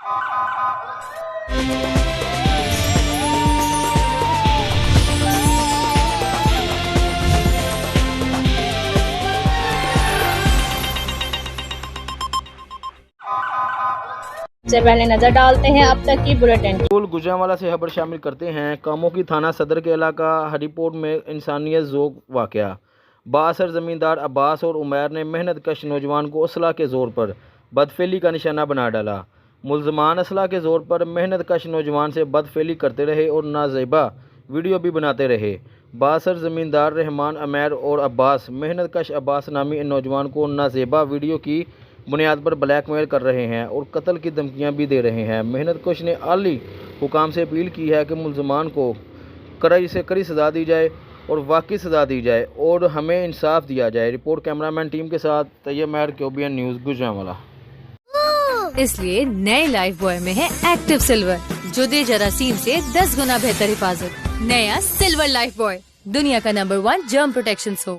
से पहले नजर डालते हैं अब तक की बुलेटिन। गुजरांवाला से खबर शामिल करते हैं। कामों की थाना सदर के इलाका हरिपोर्ट में इंसानियत ज़ोक वाक़या। बाअसर ज़मींदार अब्बास और उमैर ने मेहनत कश नौजवान को असला के ज़ोर पर बदफेली का निशाना बना डाला। मुल्ज़मान असला के ज़ोर पर मेहनत कश नौजवान से बदफेली करते रहे और नाज़ेबा वीडियो भी बनाते रहे। बाअसर ज़मींदार रहमान उमैर और अब्बास मेहनत कश अब्बास नामी इन नौजवान को नाज़ेबा वीडियो की बुनियाद पर ब्लैकमेल कर रहे हैं और कत्ल की धमकियां भी दे रहे हैं। मेहनत कश ने आली हुकाम से अपील की है कि मुल्ज़मान को कड़ी से कड़ी सज़ा दी जाए और वाकई सज़ा दी जाए और हमें इंसाफ दिया जाए। रिपोर्ट कैमरामैन टीम के साथ तैयब महर, क्यूबीएन न्यूज़, गुजरांवाला। इसलिए नए लाइफ बॉय में है एक्टिव सिल्वर, जो दे जरासीम से 10 गुना बेहतर हिफाजत। नया सिल्वर लाइफ बॉय, दुनिया का नंबर 1 जर्म प्रोटेक्शन सोप।